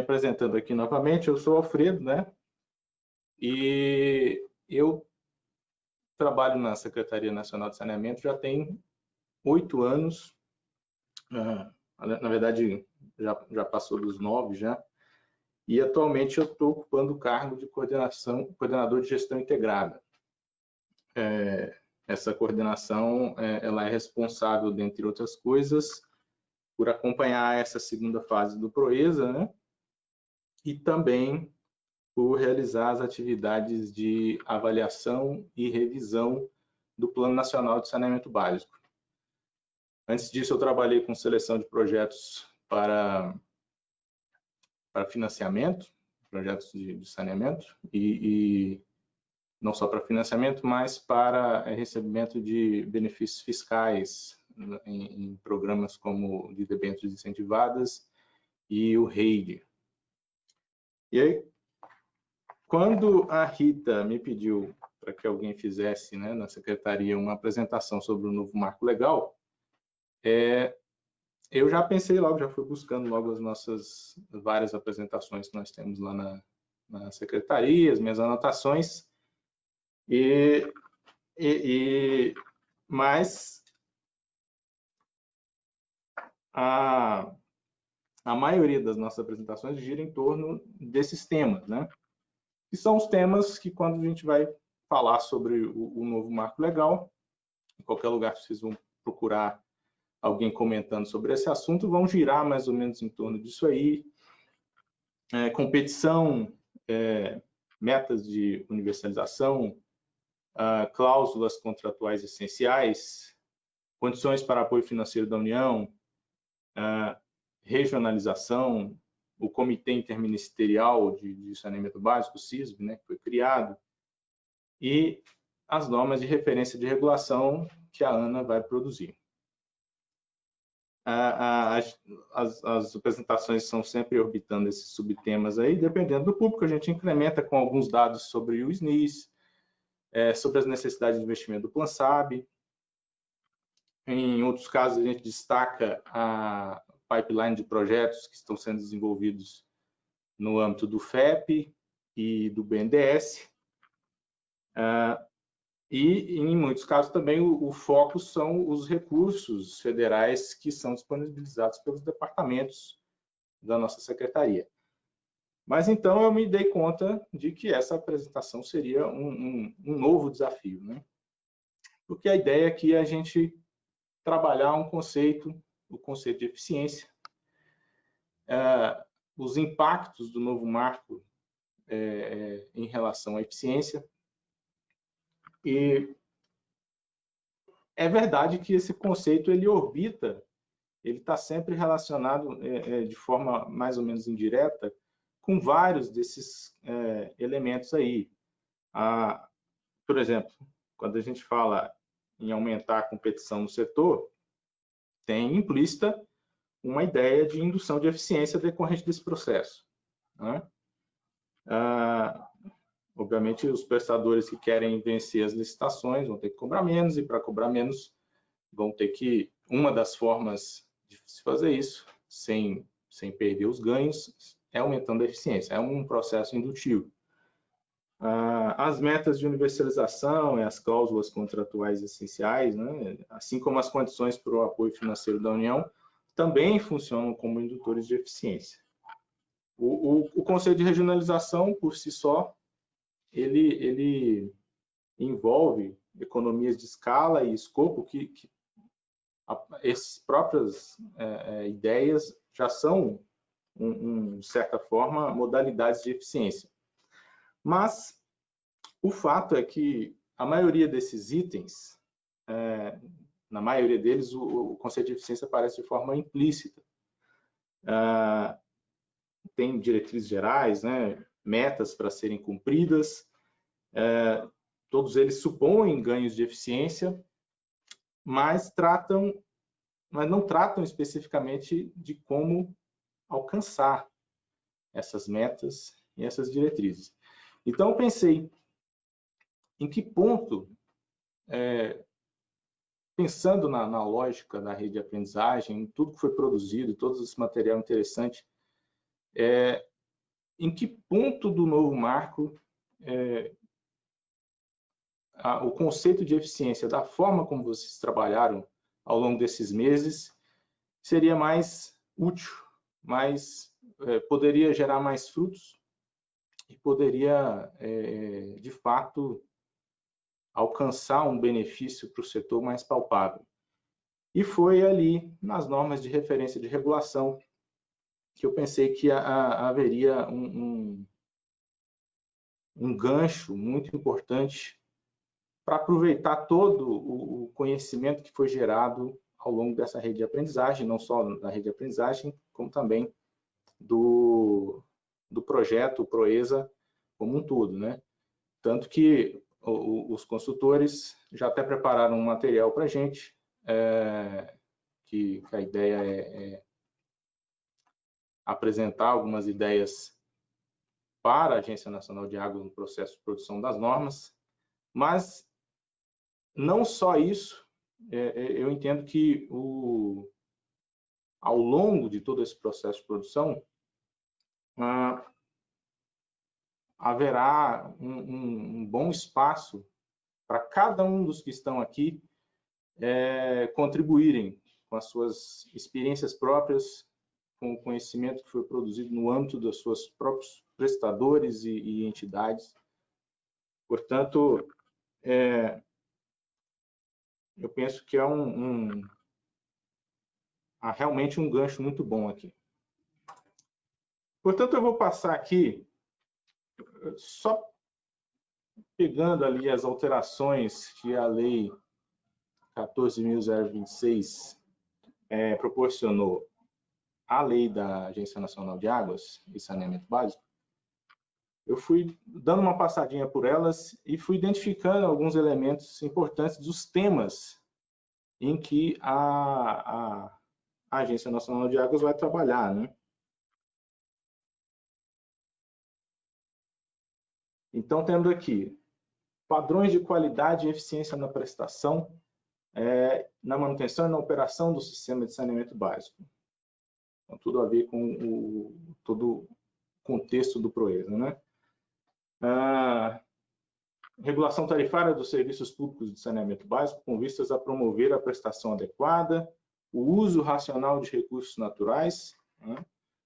apresentando aqui novamente, eu sou Alfredo, né? E eu trabalho na Secretaria Nacional de Saneamento já tem 8 anos. Na verdade, já passou dos 9 já. E atualmente eu estou ocupando o cargo de coordenador de gestão integrada. Essa coordenação, ela é responsável, dentre outras coisas, por acompanhar essa segunda fase do PROESA, né? E também por realizar as atividades de avaliação e revisão do Plano Nacional de Saneamento Básico. Antes disso, eu trabalhei com seleção de projetos para financiamento, projetos de saneamento, e não só para financiamento, mas para recebimento de benefícios fiscais em programas como de debêntures incentivadas e o REID. E aí, quando a Rita me pediu para que alguém fizesse, né, na secretaria uma apresentação sobre o novo marco legal, eu já pensei logo, já fui buscando logo as nossas várias apresentações que nós temos lá na secretaria, as minhas anotações, mas a maioria das nossas apresentações gira em torno desses temas, né? Que são os temas que, quando a gente vai falar sobre o novo marco legal, em qualquer lugar que vocês vão procurar alguém comentando sobre esse assunto, vão girar mais ou menos em torno disso aí. Competição, metas de universalização, cláusulas contratuais essenciais, condições para apoio financeiro da União, regionalização, o Comitê Interministerial de Saneamento Básico, o CISB, né, que foi criado, e as normas de referência de regulação que a ANA vai produzir. As apresentações são sempre orbitando esses subtemas aí, dependendo do público, a gente incrementa com alguns dados sobre o SNIS, sobre as necessidades de investimento do PlanSAB. Em outros casos, a gente destaca a pipeline de projetos que estão sendo desenvolvidos no âmbito do FEP e do BNDES. E, em muitos casos, também o foco são os recursos federais que são disponibilizados pelos departamentos da nossa secretaria. Mas, então, eu me dei conta de que essa apresentação seria um novo desafio, né? Porque a ideia aqui é a gente trabalhar um conceito, o conceito de eficiência, os impactos do novo marco em relação à eficiência. E é verdade que esse conceito ele orbita, ele está sempre relacionado de forma mais ou menos indireta com vários desses elementos aí. Por exemplo, quando a gente fala em aumentar a competição no setor, tem implícita uma ideia de indução de eficiência decorrente desse processo, né? Obviamente, os prestadores que querem vencer as licitações vão ter que cobrar menos, e para cobrar menos, vão ter que... Uma das formas de se fazer isso, sem perder os ganhos, é aumentando a eficiência. É um processo indutivo. As metas de universalização e as cláusulas contratuais essenciais, né, assim como as condições para o apoio financeiro da União, também funcionam como indutores de eficiência. O conceito de regionalização, por si só, ele envolve economias de escala e escopo que essas próprias ideias já são, de certa forma, modalidades de eficiência. Mas o fato é que a maioria desses itens, na maioria deles, o conceito de eficiência aparece de forma implícita. Tem diretrizes gerais, né, metas para serem cumpridas, todos eles supõem ganhos de eficiência, mas não tratam especificamente de como alcançar essas metas e essas diretrizes. Então, eu pensei em que ponto, pensando na lógica da rede de aprendizagem, tudo que foi produzido, todo esse material interessante, em que ponto do novo marco o conceito de eficiência, da forma como vocês trabalharam ao longo desses meses, seria mais útil, poderia gerar mais frutos e poderia, de fato, alcançar um benefício para o setor mais palpável. E foi ali, nas normas de referência de regulação, que eu pensei que haveria um gancho muito importante para aproveitar todo o conhecimento que foi gerado ao longo dessa rede de aprendizagem, não só da rede de aprendizagem, como também do projeto Proeza como um todo, né? Tanto que os consultores já até prepararam um material para a gente, que a ideia é apresentar algumas ideias para a Agência Nacional de Água no processo de produção das normas, mas não só isso, eu entendo que ao longo de todo esse processo de produção, haverá um bom espaço para cada um dos que estão aqui contribuírem com as suas experiências próprias, com o conhecimento que foi produzido no âmbito dos seus próprios prestadores e entidades. Portanto, eu penso que há realmente um gancho muito bom aqui. Portanto, eu vou passar aqui, só pegando ali as alterações que a Lei 14.026 proporcionou à Lei da Agência Nacional de Águas e Saneamento Básico. Eu fui dando uma passadinha por elas e fui identificando alguns elementos importantes dos temas em que a Agência Nacional de Águas vai trabalhar, né? Então, tendo aqui padrões de qualidade e eficiência na prestação, na manutenção e na operação do sistema de saneamento básico. Então, tudo a ver com todo o contexto do Proeza, né? Regulação tarifária dos serviços públicos de saneamento básico com vistas a promover a prestação adequada, o uso racional de recursos naturais, né?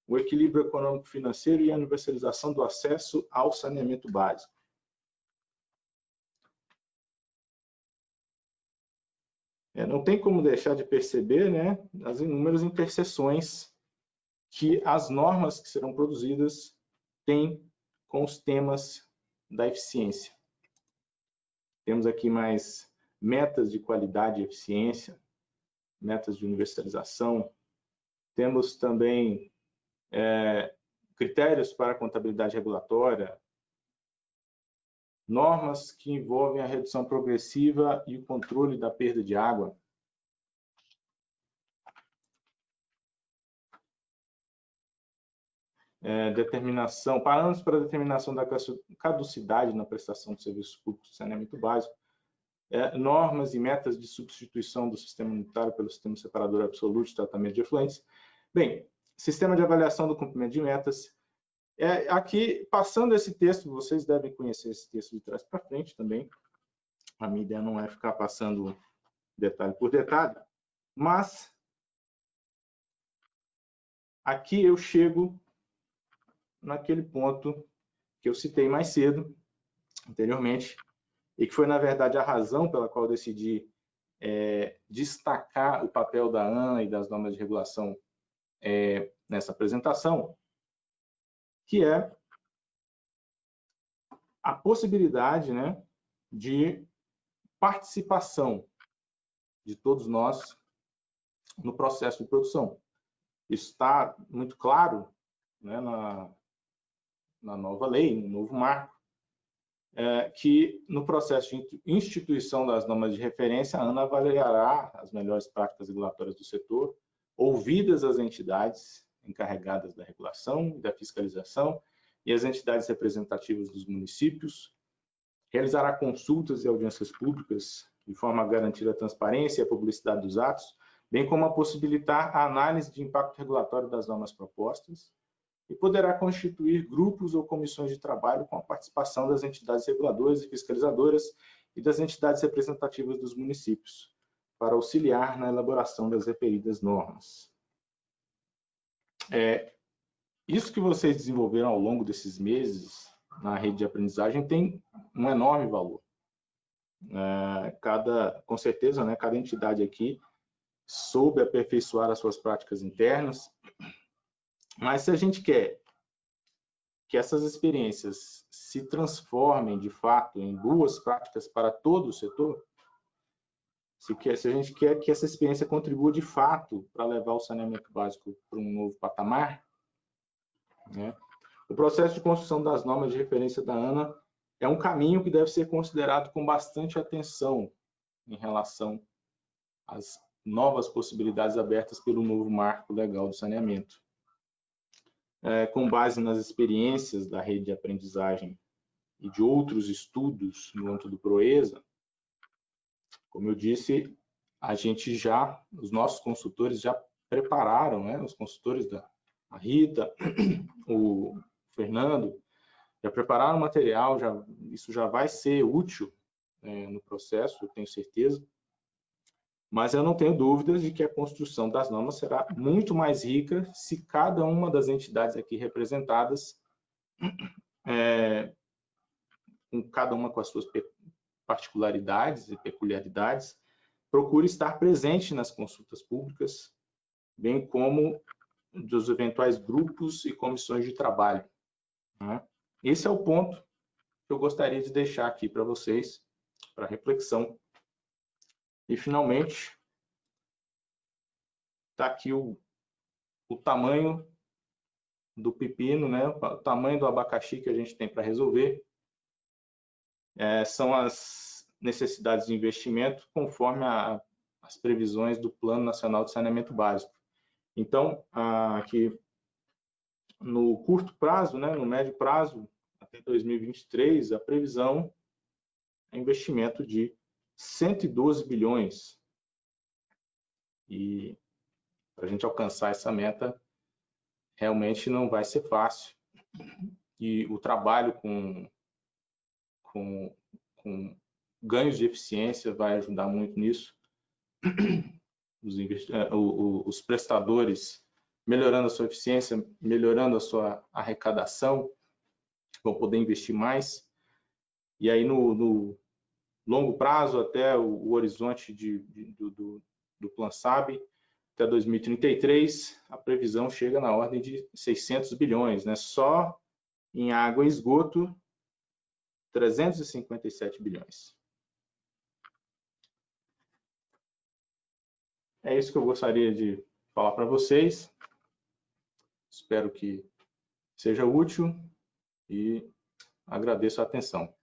O equilíbrio econômico-financeiro e a universalização do acesso ao saneamento básico. Não tem como deixar de perceber, né, as inúmeras interseções que as normas que serão produzidas têm com os temas da eficiência. Temos aqui mais metas de qualidade e eficiência, metas de universalização. Temos também critérios para a contabilidade regulatória, normas que envolvem a redução progressiva e o controle da perda de água. Parâmetros para a determinação da caducidade na prestação de serviços públicos de saneamento básico, normas e metas de substituição do sistema unitário pelo sistema separador absoluto de tratamento de efluentes. Bem, sistema de avaliação do cumprimento de metas. Aqui, passando esse texto, vocês devem conhecer esse texto de trás para frente também. A minha ideia não é ficar passando detalhe por detalhe, mas aqui eu chego naquele ponto que eu citei mais cedo, anteriormente, e que foi, na verdade, a razão pela qual eu decidi destacar o papel da ANA e das normas de regulação nessa apresentação, que é a possibilidade, né, de participação de todos nós no processo de produção. Isso está muito claro, né, na nova lei, no novo marco, que no processo de instituição das normas de referência, a ANA avaliará as melhores práticas regulatórias do setor, ouvidas as entidades encarregadas da regulação e da fiscalização e as entidades representativas dos municípios, realizará consultas e audiências públicas de forma a garantir a transparência e a publicidade dos atos, bem como a possibilitar a análise de impacto regulatório das normas propostas, e poderá constituir grupos ou comissões de trabalho com a participação das entidades reguladoras e fiscalizadoras e das entidades representativas dos municípios, para auxiliar na elaboração das referidas normas. Isso que vocês desenvolveram ao longo desses meses na rede de aprendizagem tem um enorme valor. Com certeza, né, cada entidade aqui soube aperfeiçoar as suas práticas internas, mas se a gente quer que essas experiências se transformem de fato em boas práticas para todo o setor, se a gente quer que essa experiência contribua de fato para levar o saneamento básico para um novo patamar, né, o processo de construção das normas de referência da ANA é um caminho que deve ser considerado com bastante atenção em relação às novas possibilidades abertas pelo novo marco legal do saneamento. Com base nas experiências da rede de aprendizagem e de outros estudos no âmbito do PROESA, como eu disse, os nossos consultores já prepararam, né, os consultores a Rita, o Fernando, já prepararam o material, isso já vai ser útil no processo, eu tenho certeza. Mas eu não tenho dúvidas de que a construção das normas será muito mais rica se cada uma das entidades aqui representadas, cada uma com as suas particularidades e peculiaridades, procure estar presente nas consultas públicas, bem como dos eventuais grupos e comissões de trabalho, né? Esse é o ponto que eu gostaria de deixar aqui para vocês, para reflexão. E, finalmente, está aqui o tamanho do pepino, né? O tamanho do abacaxi que a gente tem para resolver. São as necessidades de investimento conforme as previsões do Plano Nacional de Saneamento Básico. Então, aqui no curto prazo, né, no médio prazo, até 2023, a previsão é investimento de 112 bilhões. E para a gente alcançar essa meta, realmente não vai ser fácil. E o trabalho com ganhos de eficiência vai ajudar muito nisso. Os prestadores melhorando a sua eficiência, melhorando a sua arrecadação, vão poder investir mais. E aí, no longo prazo, até o horizonte do Plan SAB, até 2033, a previsão chega na ordem de 600 bilhões, né? Só em água e esgoto, 357 bilhões. É isso que eu gostaria de falar para vocês. Espero que seja útil e agradeço a atenção.